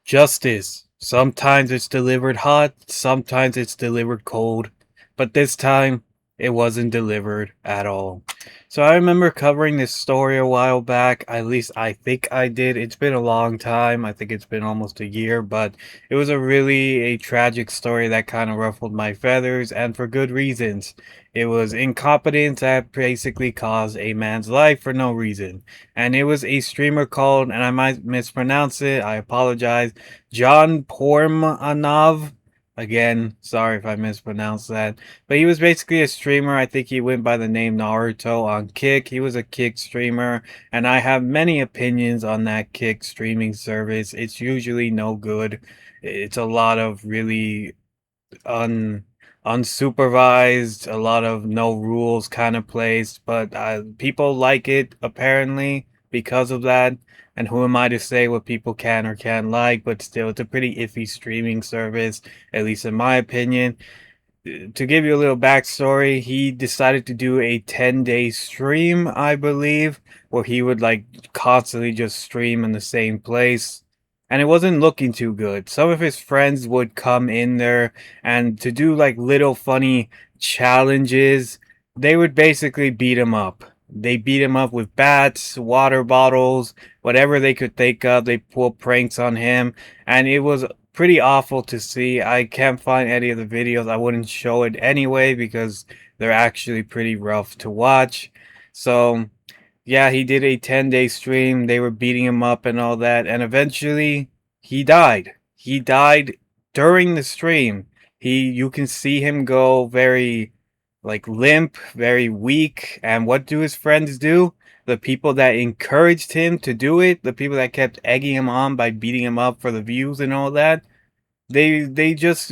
Justice. Sometimes it's delivered hot, sometimes it's delivered cold, but this time it wasn't delivered at all. So I remember covering this story a while back. At least I think I did. It's been a long time. I think it's been almost a year, but it was a tragic story that kind of ruffled my feathers and for good reasons. It was incompetence that basically caused a man's life for no reason. And it was a streamer called, and I might mispronounce it, I apologize, John Pormanov. Again, sorry if I mispronounced that. But he was basically a streamer. I think he went by the name Naruto on Kick. He was a Kick streamer, and I have many opinions on that Kick streaming service. It's usually no good. It's a lot of really un unsupervised, a lot of no rules kind of placed, but people like it apparently because of that. And who am I to say what people can or can't like? But still, it's a pretty iffy streaming service, at least in my opinion. To give you a little backstory, he decided to do a 10-day stream, I believe, where he would like constantly just stream in the same place. And it wasn't looking too good. Some of his friends would come in there and to do like little funny challenges, they would basically beat him up. They beat him up with bats, water bottles, whatever they could think of. They pull pranks on him, and it was pretty awful to see. I can't find any of the videos. I wouldn't show it anyway because they're actually pretty rough to watch. So, yeah, he did a 10-day stream. They were beating him up and all that, and eventually he died. He died during the stream. You can see him go very like limp, very weak. And what do his friends do? The people that encouraged him to do it, the people that kept egging him on by beating him up for the views and all that, they just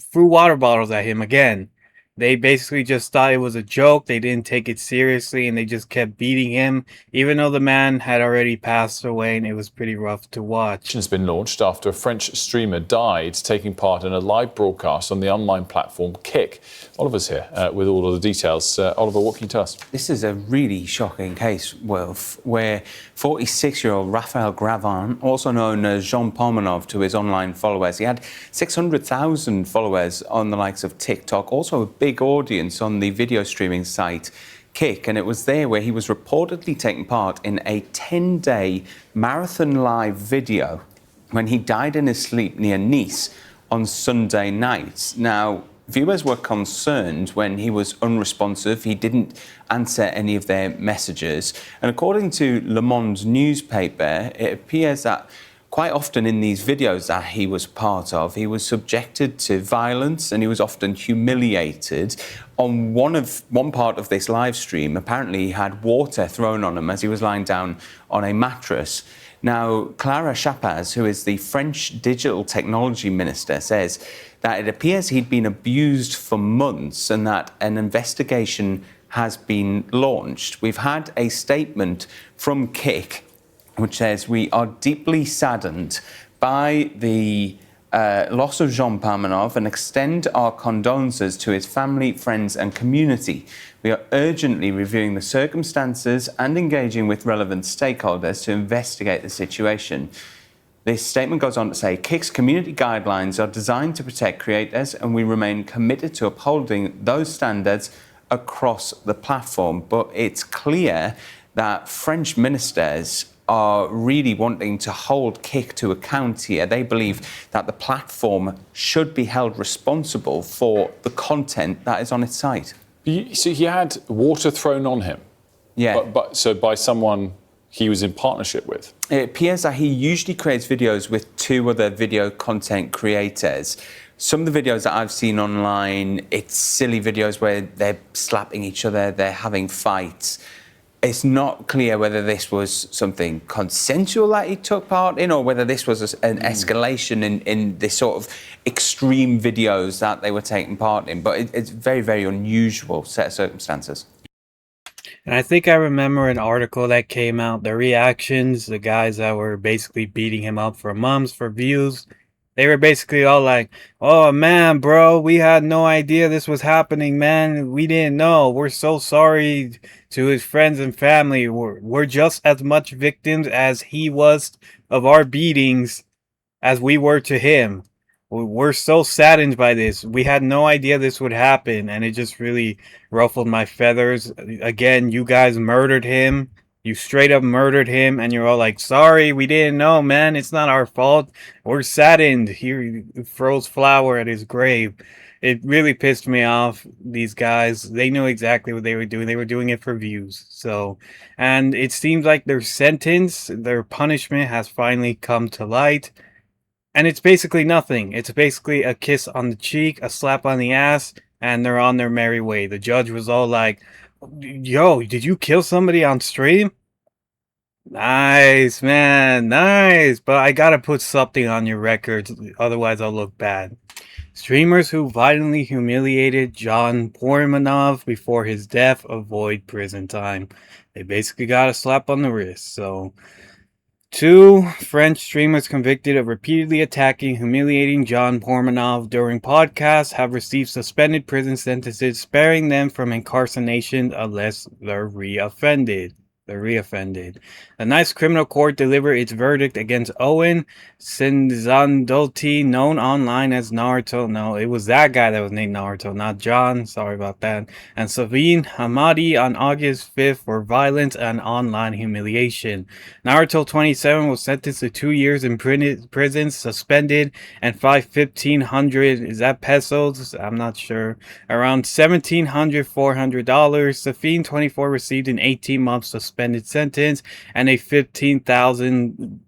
threw water bottles at him again. They basically just thought it was a joke. They didn't take it seriously and they just kept beating him, even though the man had already passed away, and it was pretty rough to watch. Has been launched after a French streamer died taking part in a live broadcast on the online platform Kick. Oliver's here with all of the details. Oliver, what can you tell us? This is a really shocking case, Wilf, where 46-year-old Raphael Gravin, also known as Jean Pomanov to his online followers, he had 600,000 followers on the likes of TikTok, also a big audience on the video streaming site Kick, and it was there where he was reportedly taking part in a 10-day marathon live video when he died in his sleep near Nice on Sunday night. Now, viewers were concerned when he was unresponsive. He didn't answer any of their messages. And according to Le Monde newspaper, it appears that quite often in these videos that he was part of, he was subjected to violence and he was often humiliated. On one part of this live stream, apparently he had water thrown on him as he was lying down on a mattress. Now, Clara Chapaz, who is the French digital technology minister, says that it appears he'd been abused for months and that an investigation has been launched. We've had a statement from Kick which says, "We are deeply saddened by the loss of Jean Pomanov and extend our condolences to his family, friends and community. We are urgently reviewing the circumstances and engaging with relevant stakeholders to investigate the situation." This statement goes on to say, "Kick's community guidelines are designed to protect creators and we remain committed to upholding those standards across the platform." But it's clear that French ministers are really wanting to hold Kick to account here. They believe that the platform should be held responsible for the content that is on its site. So he had water thrown on him? Yeah. So by someone he was in partnership with? It appears that he usually creates videos with two other video content creators. Some of the videos that I've seen online, it's silly videos where they're slapping each other, they're having fights. It's not clear whether this was something consensual that he took part in or whether this was an escalation in this sort of extreme videos that they were taking part in. But it's very, very unusual set of circumstances. And I think I remember an article that came out, the reactions, the guys that were basically beating him up for months for views. They were basically all like, "Oh man, bro, we had no idea this was happening, man. We didn't know. We're so sorry to his friends and family. We're just as much victims as he was of our beatings." as we were to him. We're so saddened by this. We had no idea this would happen, and it just really ruffled my feathers. Again, you guys murdered him. You straight up murdered him, and you're all like, sorry, we didn't know, man. It's not our fault. We're saddened. He throws flower at his grave. It really pissed me off, these guys. They knew exactly what they were doing. They were doing it for views. So, and it seems like their sentence, their punishment has finally come to light. And it's basically nothing. It's basically a kiss on the cheek, a slap on the ass, and they're on their merry way. The judge was all like, yo, did you kill somebody on stream? Nice, man, nice. But I gotta put something on your records, otherwise I'll look bad. Streamers who violently humiliated John Pormanov before his death avoid prison time. They basically got a slap on the wrist. So, 2 French streamers convicted of repeatedly attacking, humiliating John Pormanov during podcasts have received suspended prison sentences, sparing them from incarceration unless they're reoffended. The Nice Criminal Court delivered its verdict against Owen Senzandolti, known online as Naruto. No, it was that guy that was named Naruto, not John. Sorry about that. And Savine Hamadi on August 5th for violence and online humiliation. Naruto 27 was sentenced to 2 years in prison, suspended, and fined 1,500. Is that pesos? I'm not sure. Around $1,400. Safine 24 received an 18-month suspended sentence and a 15,000.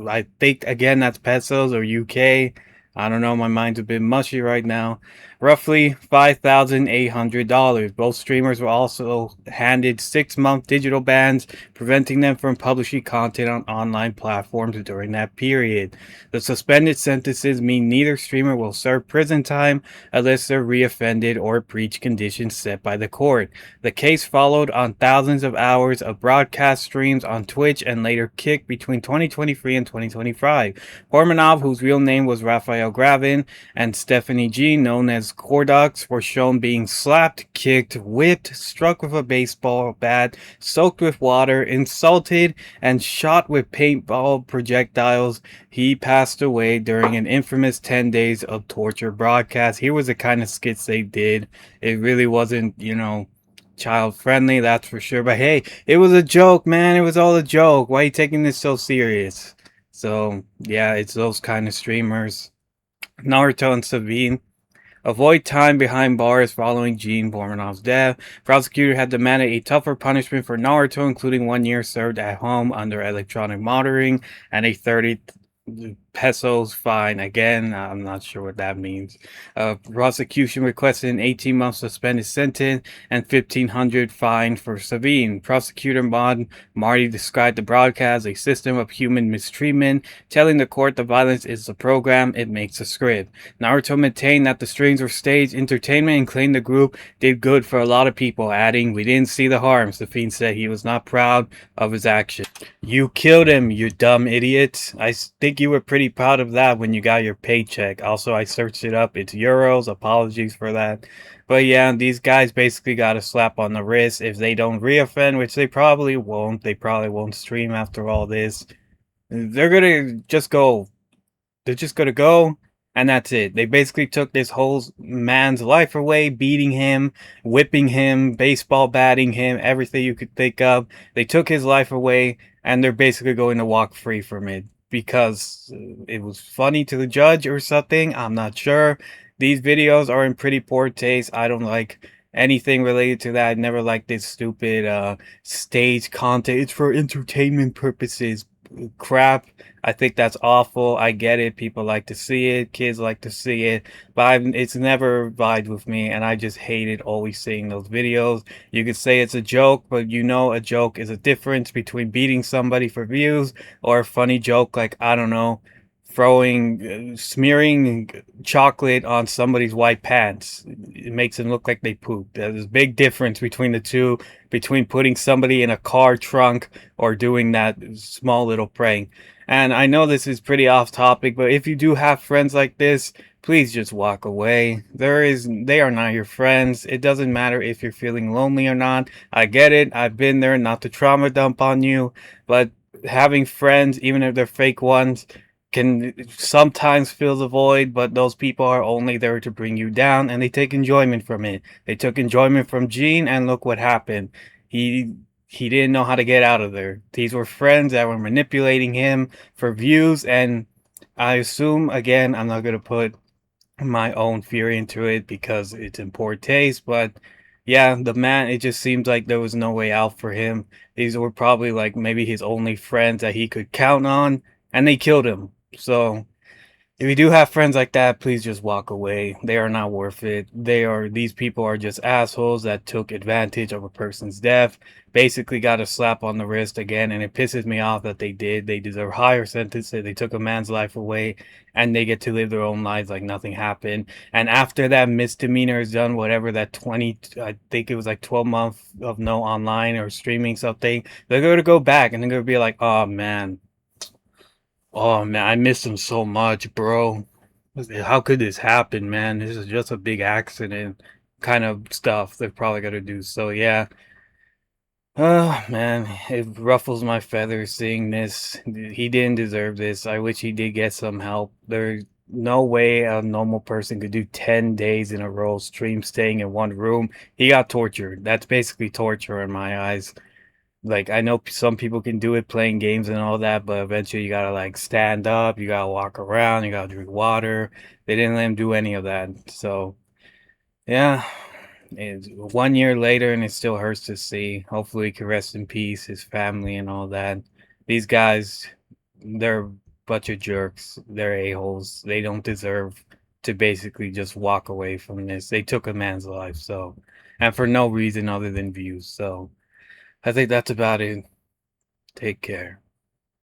I think again that's pesos or UK. I don't know. My mind's a bit mushy right now. Roughly $5,800. Both streamers were also handed 6-month digital bans, preventing them from publishing content on online platforms during that period. The suspended sentences mean neither streamer will serve prison time unless they're reoffended or breach conditions set by the court. The case followed on thousands of hours of broadcast streams on Twitch and later Kick between 2023 and 2025. Pormanov, whose real name was Raphael Gravin, and Stephanie G, known as Cordox, were shown being slapped, kicked, whipped, struck with a baseball bat, soaked with water, insulted, and shot with paintball projectiles. He passed away during an infamous 10 days of torture broadcast. Here was the kind of skits they did. It really wasn't, child friendly, that's for sure. But hey, it was a joke, man. It was all a joke. Why are you taking this so serious? So, yeah, it's those kind of streamers. Naruto and Savine avoid time behind bars following Gene Pormanov's death. Prosecutor had demanded a tougher punishment for Naruto, including 1 year served at home under electronic monitoring and a 30 pesos fine. Again, I'm not sure what that means. Prosecution requested an 18-month suspended sentence and 1,500 fine for Savine. Prosecutor Marty described the broadcast as a system of human mistreatment, telling the court the violence is the program, it makes a script. Naruto maintained that the streams were staged entertainment and claimed the group did good for a lot of people, adding, "We didn't see the harm." Savine said he was not proud of his action. You killed him, you dumb idiot. I think you were pretty proud of that when you got your paycheck. Also, I searched it up. It's euros. Apologies for that. But yeah, these guys basically got a slap on the wrist if they don't reoffend, which they probably won't. They probably won't stream after all this. They're gonna just go. They're just gonna go, and that's it. They basically took this whole man's life away, beating him, whipping him, baseball batting him, everything you could think of. They took his life away, and they're basically going to walk free from it because it was funny to the judge or something. I'm not sure. These videos are in pretty poor taste. I don't like anything related to that. I never liked this stupid stage content. It's for entertainment purposes crap. I think that's awful. I get it. People like to see it. Kids like to see it. But it's never vibed with me, and I just hated always seeing those videos. You could say it's a joke, but a joke is a difference between beating somebody for views or a funny joke like, I don't know, smearing chocolate on somebody's white pants. It makes them look like they pooped. There's a big difference between the two, between putting somebody in a car trunk or doing that small little prank. And I know this is pretty off topic, but if you do have friends like this, please just walk away. They are not your friends. It doesn't matter if you're feeling lonely or not. I get it. I've been there, not to trauma dump on you, but having friends, even if they're fake ones, can sometimes fill the void, but those people are only there to bring you down, and they take enjoyment from it. They took enjoyment from Gene, and look what happened. He didn't know how to get out of there. These were friends that were manipulating him for views, and I assume, again, I'm not gonna put my own theory into it because it's in poor taste, but yeah, the man, it just seems like there was no way out for him. These were probably like maybe his only friends that he could count on, and they killed him. So if you do have friends like that, please just walk away. They are not worth it. These people are just assholes that took advantage of a person's death, basically got a slap on the wrist again, and it pisses me off that they did. They deserve higher sentences. They took a man's life away, and they get to live their own lives like nothing happened. And after that misdemeanor is done, whatever that 20, I think it was like 12 months of no online or streaming something, they're going to go back and they're going to be like, oh man, I miss him so much, bro. How could this happen, man? This is just a big accident kind of stuff they're probably gonna do. So yeah. Oh man, it ruffles my feathers seeing this. He didn't deserve this. I wish he did get some help. There's no way a normal person could do 10 days in a row stream staying in one room. He got tortured. That's basically torture in my eyes. Like, I know some people can do it playing games and all that, but eventually you gotta like stand up, you gotta walk around, you gotta drink water. They didn't let him do any of that. So yeah, it's 1 year later and it still hurts to see. Hopefully he can rest in peace, his family and all that. These guys, they're a bunch of jerks. They're a-holes. They don't deserve to basically just walk away from this. They took a man's life, so, and for no reason other than views. So I think that's about it. Take care.